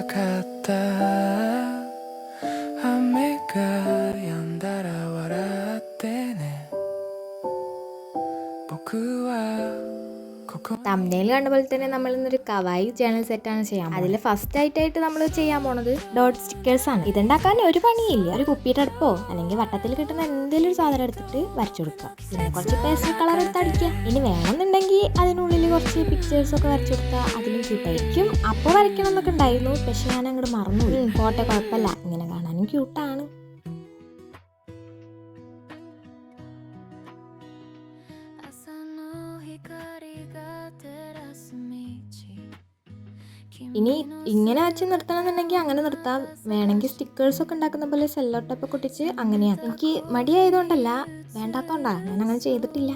かった雨が止んだら笑ってね僕は thumbnail കണ്ട പോലെ തന്നെ നമ്മൾ ഇന്നൊരു കവായി ജേണൽ സെറ്റാണ് ചെയ്യാൻ അതിൽ ഫസ്റ്റ് ആയിട്ട് നമ്മൾ ചെയ്യാൻ പോണത് ഡോട്ട് സ്റ്റിക്കേഴ്സ് ആണ്. ഇതുണ്ടാക്കാൻ ഒരു പണിയില്ല. ഒരു കുപ്പിയുടെ അടുപ്പോ അല്ലെങ്കിൽ വട്ടത്തിൽ കിട്ടുന്ന എന്തെങ്കിലും ഒരു സാധനം എടുത്തിട്ട് വരച്ചു കൊടുക്കുക. പിന്നെ കുറച്ച് പേസ്റ്റൽ കളർ എടുത്ത് അടിക്കുക. ഇനി വേണമെന്നുണ്ടെങ്കിൽ അതിനുള്ളിൽ കുറച്ച് പിക്ചേഴ്സ് ഒക്കെ വരച്ചു കൊടുത്താൽ അതിലും ക്യൂട്ടായിരിക്കും. അപ്പോൾ വരയ്ക്കണം എന്നൊക്കെ ഉണ്ടായിരുന്നു, പക്ഷെ ഞാൻ അങ്ങോട്ട് മറന്നു. പോട്ടെ, കുഴപ്പമില്ല, ഇങ്ങനെ കാണാനും ക്യൂട്ടാണ്. ഇനി ഇങ്ങനെ വെച്ച് നിർത്തണമെന്നുണ്ടെങ്കിൽ അങ്ങനെ നിർത്താം. വേണമെങ്കിൽ സ്റ്റിക്കേഴ്സ് ഒക്കെ ഉണ്ടാക്കുന്ന പോലെ സെല്ലോ ടേപ്പ് ഒട്ടിച്ച് അങ്ങനെയാണ്. എനിക്ക് മടിയായതുകൊണ്ടല്ല, വേണ്ടാത്തതുകൊണ്ടാണ് ഞാൻ അങ്ങനെ ചെയ്തിട്ടില്ല.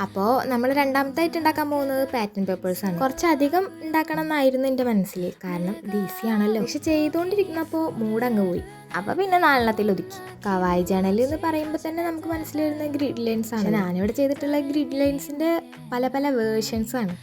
അപ്പോൾ നമ്മൾ രണ്ടാമത്തായിട്ട് ഉണ്ടാക്കാൻ പോകുന്നത് പാറ്റേൺ പേപ്പേഴ്സാണ്. കുറച്ചധികം ഉണ്ടാക്കണം എന്നായിരുന്നു എൻ്റെ മനസ്സിൽ, കാരണം ഇത് ഈസി ആണല്ലോ. പക്ഷെ ചെയ്തുകൊണ്ടിരിക്കുന്നപ്പോൾ മൂടങ്ങ് പോയി. അപ്പോൾ പിന്നെ നാലെണ്ണത്തിൽ ഒതുക്കി. കവായി ജേണൽ എന്ന് പറയുമ്പോൾ തന്നെ നമുക്ക് മനസ്സിൽ വരുന്ന ഗ്രിഡ് ലൈൻസ് ആണ്. ഞാനിവിടെ ചെയ്തിട്ടുള്ള ഗ്രിഡ് ലൈൻസിൻ്റെ പല പല വേർഷൻസ് ആണ്.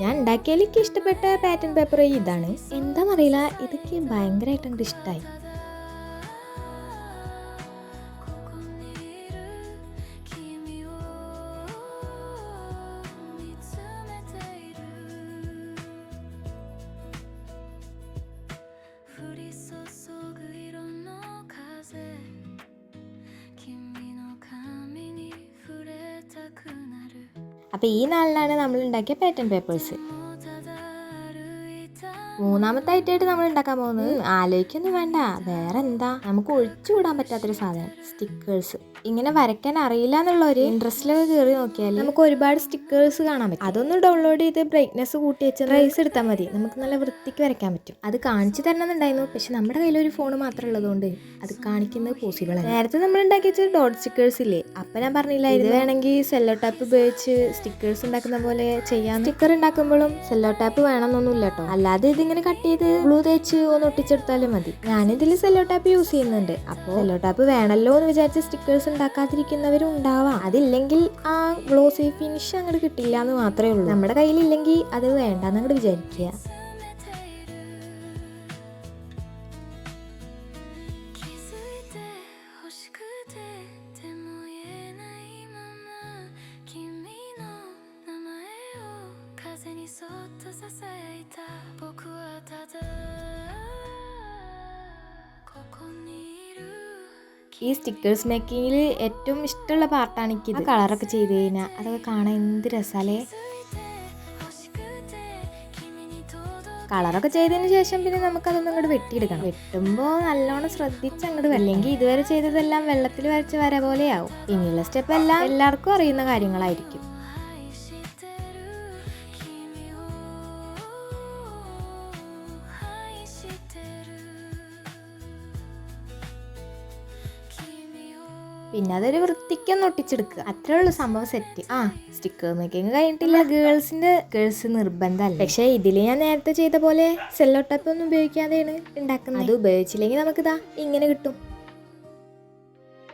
ഞാൻ ഉണ്ടാക്കിയാൽ എനിക്ക് ഇഷ്ടപ്പെട്ട പാറ്റേൺ പേപ്പർ ഇതാണ്. എന്താണെന്നറിയില്ല, ഇതൊക്കെ ഭയങ്കരമായിട്ട് അങ്ങോട്ട് ഇഷ്ടമായി. അപ്പോൾ ഈ നാളിലാണ് നമ്മൾ ഉണ്ടാക്കിയ പാറ്റേൺ പേപ്പേഴ്സ്. മൂന്നാമത്തായിട്ട് നമ്മൾ ഉണ്ടാക്കാൻ പോകുന്നത് ആലോചിക്കൊന്നും വേണ്ട, വേറെ എന്താ, നമുക്ക് ഒഴിച്ചുകൂടാൻ പറ്റാത്തൊരു സാധനം, സ്റ്റിക്കേഴ്സ്. ഇങ്ങനെ വരയ്ക്കാൻ അറിയില്ല എന്നുള്ളൊരു ഇൻട്രസ്റ്റിലൊക്കെ കയറി നോക്കിയാൽ നമുക്ക് ഒരുപാട് സ്റ്റിക്കേഴ്സ് കാണാൻ പറ്റും. അതൊന്ന് ഡൗൺലോഡ് ചെയ്ത് ബ്രൈറ്റ്നെസ് കൂട്ടി വെച്ച് റൈസ് എടുത്താൽ മതി, നമുക്ക് നല്ല വൃത്തിക്ക് വരയ്ക്കാൻ പറ്റും. അത് കാണിച്ചു തരണമെന്നുണ്ടായിരുന്നു, പക്ഷെ നമ്മുടെ കയ്യിലൊരു ഫോൺ മാത്രം ഉള്ളതുകൊണ്ട് അത് കാണിക്കുന്നത് പോസിബിൾ അല്ല. നേരത്തെ നമ്മൾ ഉണ്ടാക്കി വെച്ച ഡോട്ട് സ്റ്റിക്കേഴ്സ് ഇല്ലേ, അപ്പം ഞാൻ പറഞ്ഞില്ല ഇത് വേണമെങ്കിൽ സെല്ലോ ടാപ്പ് ഉപയോഗിച്ച് സ്റ്റിക്കേഴ്സ് ഉണ്ടാക്കുന്ന പോലെ ചെയ്യാം. സ്റ്റിക്കർ ഉണ്ടാക്കുമ്പോഴും സെല്ലോ ടാപ്പ് വേണമെന്നൊന്നുമില്ല കേട്ടോ, അല്ലാതെ ഇതിങ്ങനെ കട്ട് ചെയ്ത് ഗ്ലൂ തേച്ച് ഒന്ന് ഒട്ടിച്ചെടുത്താലും മതി. ഞാനിതിൽ സെല്ലോ ടാപ്പ് യൂസ് ചെയ്യുന്നുണ്ട്. അപ്പോൾ സെല്ലോ ടാപ്പ് വേണമല്ലോ എന്ന് വിചാരിച്ച് സ്റ്റിക്കേഴ്സ് ഉണ്ടാക്കാതിരിക്കുന്നവരും ഉണ്ടാവാം. അതില്ലെങ്കിൽ ആ ഗ്ലോസി ഫിനിഷ് അങ്ങോട്ട് കിട്ടില്ല എന്ന് മാത്രമേ ഉള്ളൂ. നമ്മുടെ കയ്യിലില്ലെങ്കിൽ അത് വേണ്ടെന്ന് അങ്ങോട്ട് വിചാരിക്കുക. ഈ സ്റ്റിക്കേഴ്സ് മേക്കിങ്ങിൽ ഏറ്റവും ഇഷ്ടമുള്ള പാർട്ടാണ് എനിക്കിത്. കളറൊക്കെ ചെയ്ത് കഴിഞ്ഞാൽ അതൊക്കെ കാണാൻ എന്ത് രസാലേ. കളറൊക്കെ ചെയ്തതിന് ശേഷം പിന്നെ നമുക്കതൊന്നും അങ്ങോട്ട് വെട്ടിയെടുക്കണം. വെട്ടുമ്പോൾ നല്ലോണം ശ്രദ്ധിച്ച് അങ്ങോട്ട്, അല്ലെങ്കിൽ ഇതുവരെ ചെയ്തതെല്ലാം വെള്ളത്തിൽ വരച്ച് വര പോലെയാവും. പിന്നെയുള്ള സ്റ്റെപ്പ് എല്ലാം എല്ലാവർക്കും അറിയുന്ന കാര്യങ്ങളായിരിക്കും. പിന്നെ അതൊരു വൃത്തിക്കൊന്ന് ഒട്ടിച്ചെടുക്കുക, അത്രേ ഉള്ളൂ സംഭവം സെറ്റ്. സ്റ്റിക്കർ മേക്കിങ് കഴിഞ്ഞിട്ടില്ല. ഗേൾസ് നിർബന്ധമല്ല. പക്ഷേ ഇതിൽ ഞാൻ നേരത്തെ ചെയ്ത പോലെ സെല്ലോ ടേപ്പ് ഒന്നും ഉപയോഗിക്കാതെയാണ് ഉണ്ടാക്കുന്നത്. അത് ഉപയോഗിച്ചില്ലെങ്കിൽ നമുക്കിതാ ഇങ്ങനെ കിട്ടും.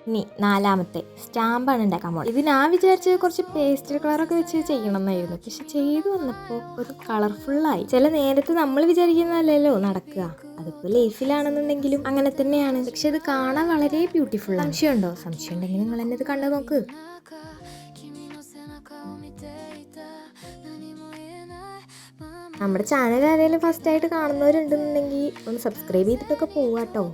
ഇനി നാലാമത്തെ സ്റ്റാമ്പാണ് ഉണ്ടാക്കാൻ പോകുന്നത്. ഇത് ഞാൻ വിചാരിച്ചത് കുറച്ച് പേസ്റ്റൽ കളറൊക്കെ വെച്ച് ചെയ്യണം എന്നായിരുന്നു, പക്ഷെ ചെയ്തു വന്നപ്പോൾ ഒരു കളർഫുള്ളായി. ചില നേരത്ത് നമ്മൾ വിചാരിക്കുന്നതല്ലല്ലോ നടക്കുക. അതിപ്പോൾ ലേസിലാണെന്നുണ്ടെങ്കിലും അങ്ങനെ തന്നെയാണ്, പക്ഷെ ഇത് കാണാൻ വളരെ ബ്യൂട്ടിഫുൾ. സംശയമുണ്ടോ? സംശയം ഉണ്ടെങ്കിൽ നിങ്ങൾ എന്നെ ഇത് കണ്ടു നോക്ക്. നമ്മുടെ ചാനൽ ആരെങ്കിലും ഫസ്റ്റ് ആയിട്ട് കാണുന്നവരുണ്ടെന്നുണ്ടെങ്കിൽ ഒന്ന് സബ്സ്ക്രൈബ് ചെയ്തിട്ടൊക്കെ പോവാട്ടോ.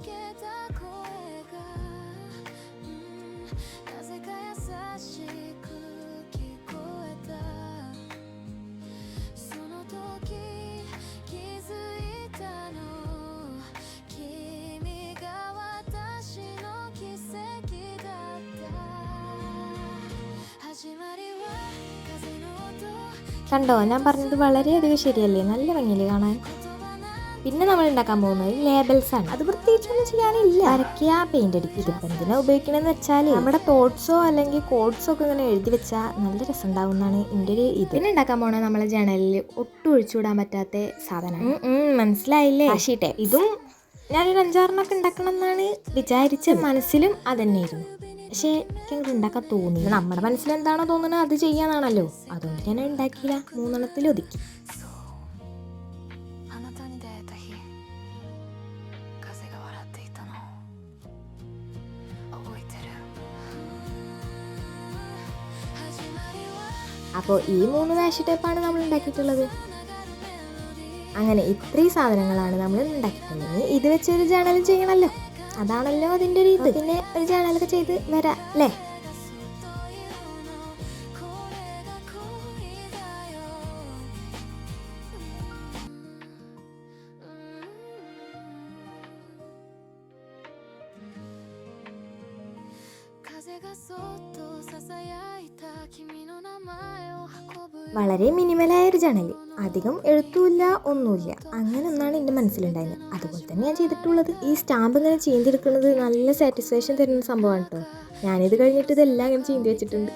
കണ്ടോ, ഞാൻ പറഞ്ഞത് വളരെയധികം ശരിയല്ലേ, നല്ല ഭംഗിയില്ലേ കാണാൻ. പിന്നെ നമ്മൾ ഉണ്ടാക്കാൻ പോകുന്നത് ലേബൽസ് ആണ്. അത് പ്രത്യേകിച്ചൊന്നും ചെയ്യാനില്ല, വരയ്ക്കുക, പെയിന്റ് അടിക്കുക. ഇതിപ്പോൾ എന്തിനാ ഉപയോഗിക്കണമെന്ന് വെച്ചാൽ നമ്മുടെ തോട്ട്സോ അല്ലെങ്കിൽ കോഡ്സോ ഒക്കെ ഇങ്ങനെ എഴുതി വെച്ചാൽ നല്ല രസം ഉണ്ടാവുന്നതാണ് എൻ്റെ ഒരു ഇത്. പിന്നെ ഉണ്ടാക്കാൻ പോണത് നമ്മളെ ജേണലിൽ ഒട്ടും ഒഴിച്ചുവിടാൻ പറ്റാത്ത സാധനമാണ്. മനസ്സിലായില്ലേ? ഷീറ്റ്. ഇതും ഞാനൊരു 5-6 ഉണ്ടാക്കണം എന്നാണ് വിചാരിച്ച മനസ്സിലും അതന്നെയായിരുന്നു. പക്ഷേ എനിക്ക് ഉണ്ടാക്കാൻ തോന്നി. നമ്മുടെ മനസ്സിൽ എന്താണോ തോന്നുന്നത് അത് ചെയ്യാന്നാണല്ലോ. അതുകൊണ്ട് ഞാൻ ഉണ്ടാക്കിയില്ല, 3 ഒതുക്കി. അപ്പോൾ ഈ 3 വാഷ് ടൈപ്പാണ് നമ്മൾ ഉണ്ടാക്കിയിട്ടുള്ളത്. അങ്ങനെ ഇത്രയും സാധനങ്ങളാണ് നമ്മൾ ഉണ്ടാക്കിയിട്ടുള്ളത്. ഇത് വെച്ചൊരു ജേണലും ചെയ്യണമല്ലോ, അതാണല്ലോ അതിൻ്റെ ഒരു ഇത്. പിന്നെ ഒരു ജേണലൊക്കെ ചെയ്ത് വരാം അല്ലേ. വളരെ മിനിമലായൊരു ജേണൽ, അധികം എഴുത്തുമില്ല ഒന്നുമില്ല, അങ്ങനെ ഒന്നാണ് എൻ്റെ മനസ്സിലുണ്ടായത്. അതുപോലെ തന്നെ ഞാൻ ചെയ്തിട്ടുള്ളത്. ഈ സ്റ്റാമ്പ് ഇങ്ങനെ ചീന്തിയെടുക്കുന്നത് നല്ല സാറ്റിസ്ഫാക്ഷൻ തരുന്ന സംഭവമാണ് കേട്ടോ. ഞാനിത് കഴിഞ്ഞിട്ട് ഇതെല്ലാം ഇങ്ങനെ ചീന്തി വെച്ചിട്ടുണ്ട്.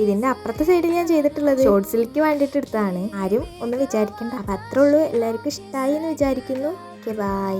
ഇതിൻ്റെ അപ്പുറത്തെ സൈഡിൽ ഞാൻ ചെയ്തിട്ടുള്ളത് ഷോർട്സിലേക്ക് വേണ്ടിയിട്ട് എടുത്തതാണ്. ആരും ഒന്നും വിചാരിക്കണ്ട. അപ്പം അത്രേ ഉള്ളൂ. എല്ലാവർക്കും ഇഷ്ടമായി എന്ന് വിചാരിക്കുന്നു. Okay, by.